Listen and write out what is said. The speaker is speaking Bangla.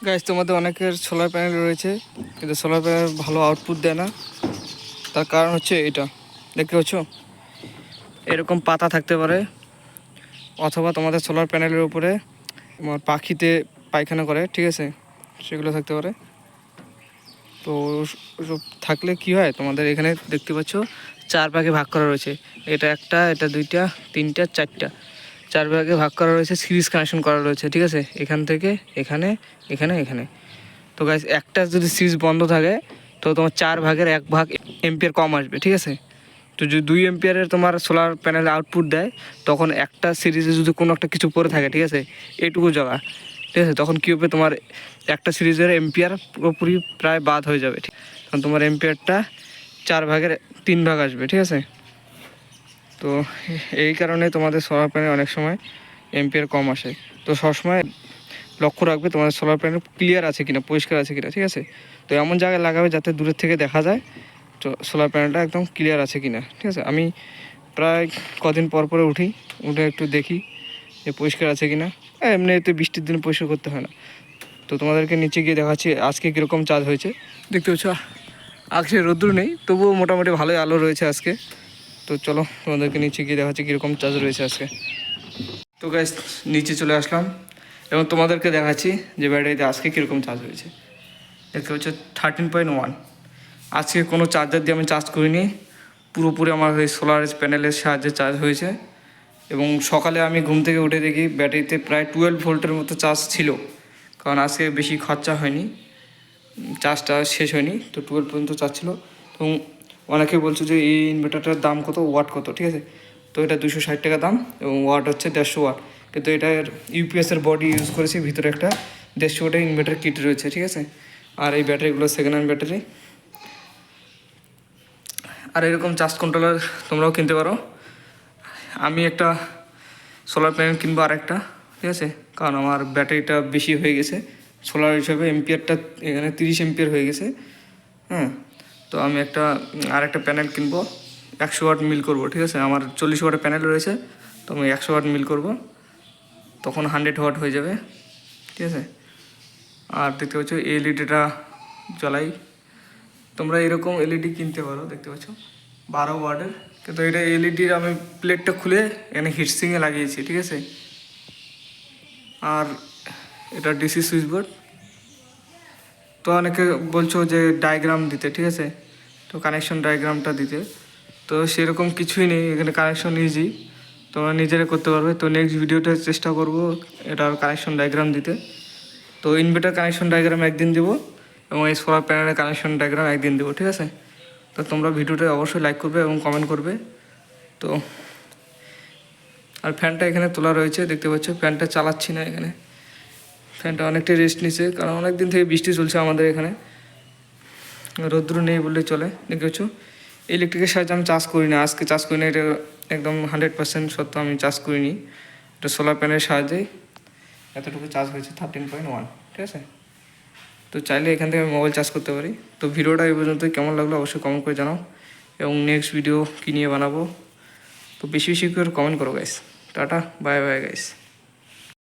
গাইস, তোমাদের অনেকের সোলার প্যানেল রয়েছে কিন্তু সোলার প্যানেল ভালো আউটপুট দেয় না। তার কারণ হচ্ছে এটা, দেখতে পাচ্ছ এরকম পাতা থাকতে পারে, অথবা তোমাদের সোলার প্যানেলের উপরে পাখিতে পায়খানা করে, ঠিক আছে, সেগুলো থাকতে পারে। তো ওসব থাকলে কি হয়, তোমাদের এখানে দেখতে পাচ্ছ 4 ভাগে ভাগ করা রয়েছে। এটা একটা, এটা দুইটা, তিনটা, চারটা, 4 ভাগে ভাগ করা রয়েছে, সিরিজ কানেকশন করা রয়েছে, ঠিক আছে, এখান থেকে এখানে, এখানে, এখানে। তো গাইস, একটা যদি সিরিজ বন্ধ থাকে তো তোমার 4 ভাগের 1 ভাগ এম্পিয়ার কম আসবে, ঠিক আছে। তো যদি 2 এম্পিয়ারের তোমার সোলার প্যানেলে আউটপুট দেয়, তখন একটা সিরিজে যদি কোনো একটা কিছু পড়ে থাকে, ঠিক আছে, এইটুকু জায়গা, ঠিক আছে, তখন কী হবে, তোমার একটা সিরিজের এম্পিয়ার পুরোপুরি প্রায় বাদ হয়ে যাবে, ঠিক, তখন তোমার এম্পিয়ারটা 4 ভাগের 3 ভাগ আসবে, ঠিক আছে। তো এই কারণে তোমাদের সোলার প্যানেল অনেক সময় এম্পিয়ার কম আসে। তো সবসময় লক্ষ্য রাখবে তোমাদের সোলার প্যানেল ক্লিয়ার আছে কিনা, পরিষ্কার আছে কিনা, ঠিক আছে। তো এমন জায়গায় লাগাবে যাতে দূরের থেকে দেখা যায় তো সোলার প্যানেলটা একদম ক্লিয়ার আছে কিনা, ঠিক আছে। আমি প্রায় কদিন পর পরে উঠে একটু দেখি যে পরিষ্কার আছে কিনা। এমনিতে বৃষ্টির দিনে পরিষ্কার করতে হয় না। তো তোমাদেরকে নিচে গিয়ে দেখাচ্ছি আজকে কীরকম চার্জ হয়েছে। দেখতে পাচ্ছ আজকে রোদ্দুর নেই, তবুও মোটামুটি ভালোই আলো রয়েছে আজকে। তো চলো তোমাদেরকে নিচে গিয়ে দেখাচ্ছি কীরকম চার্জ রয়েছে আজকে। তো গাইস, নিচে চলে আসলাম এবং তোমাদেরকে দেখাচ্ছি যে ব্যাটারিতে আজকে কীরকম চার্জ হয়েছে। দেখতে হচ্ছে 13.1। আজকে কোনো চার্জার দিয়ে আমি চার্জ করিনি, পুরোপুরি আমার ওই সোলার প্যানেলের সাহায্যে চার্জ হয়েছে। এবং সকালে আমি ঘুম থেকে উঠে দেখি ব্যাটারিতে প্রায় 12 ভোল্টের মতো চার্জ ছিল, কারণ আজকে বেশি খরচা হয়নি, চার্জটা শেষ হয়নি, তো 12 পর্যন্ত চার্জ ছিল। এবং অনেকে বলছো যে এই ইনভার্টারটার দাম কত, ওয়াট কত, ঠিক আছে। তো এটা 260 টাকা দাম এবং ওয়াট হচ্ছে 150 ওয়াট। কিন্তু এটার ইউপিএসের বডি ইউজ করেছি, ভিতরে একটা 150 ওয়াটের ইনভার্টার কিট রয়েছে, ঠিক আছে। আর এই ব্যাটারিগুলো সেকেন্ড হ্যান্ড ব্যাটারি। আর এরকম চার্জ কন্ট্রোলার তোমরাও কিনতে পারো। আমি একটা সোলার প্যানেল কিনবো আর একটা, ঠিক আছে, কারণ আমার ব্যাটারিটা বেশি হয়ে গেছে। সোলার হিসাবে এম্পিয়ারটা এখানে 30 এম্পিয়ার হয়ে গেছে, হ্যাঁ। তো আমি আর একটা প্যানেল কিনবো, 100 ওয়াট মিল করবো, ঠিক আছে। আমার 40 ওয়াটের প্যানেল রয়েছে, তো আমি 100 ওয়াট মিল করবো, তখন 100 ওয়াট হয়ে যাবে, ঠিক আছে। আর দেখতে পাচ্ছ এলইডিটা জ্বলাই, তোমরা এরকম এলইডি কিনতে পারো, দেখতে পাচ্ছ 12 ওয়াটের। কিন্তু এটা এলইডির আমি প্লেটটা খুলে এখানে হিটসিংয়ে লাগিয়েছি, ঠিক আছে। আর এটা ডিসি সুইচ বোর্ড। তো অনেকে বলছো যে ডায়াগ্রাম দিতে, ঠিক আছে, তো কানেকশন ডায়াগ্রামটা দিতে, তো সেরকম কিছুই নেই এখানে, কানেকশন ইজি, তোমরা নিজেরা করতে পারবে। তো নেক্সট ভিডিওতে চেষ্টা করব এটার কানেকশন ডায়াগ্রাম দিতে। তো ইনভার্টার কানেকশন ডায়াগ্রাম একদিন দেবো এবং এই সোলার প্যানেলের কানেকশন ডায়াগ্রাম একদিন দেবো, ঠিক আছে। তো তোমরা ভিডিওটা অবশ্যই লাইক করবে এবং কমেন্ট করবে। তো আর ফ্যানটা এখানে তোলা রয়েছে, দেখতে পাচ্ছ, ফ্যানটা চালাচ্ছি না এখানে, ফ্যানটা অনেকটাই রেস্ট নিচ্ছে, কারণ অনেক দিন থেকে বৃষ্টি চলছে আমাদের এখানে, রৌদ্র নেই বললেই চলে। দেখতে পাচ্ছ ইলেকট্রিকের সাহায্যে আমি চার্জ করি না, আজকে চার্জ করি না, এটা একদম 100% সত্য, আমি চার্জ করিনি, এটা সোলার প্যানেলের সাহায্যেই এতটুকু চার্জ হয়েছে 13.1, ঠিক আছে। তো চাইলে এখান থেকে মোবাইল চার্জ করতে পারি। তো ভিডিওটা এই পর্যন্ত কেমন লাগলো অবশ্যই কমেন্ট করে জানাও, এবং নেক্সট ভিডিও কী নিয়ে বানাবো তো বেশি বেশি করে কমেন্ট করো guys. Tata, bye bye guys.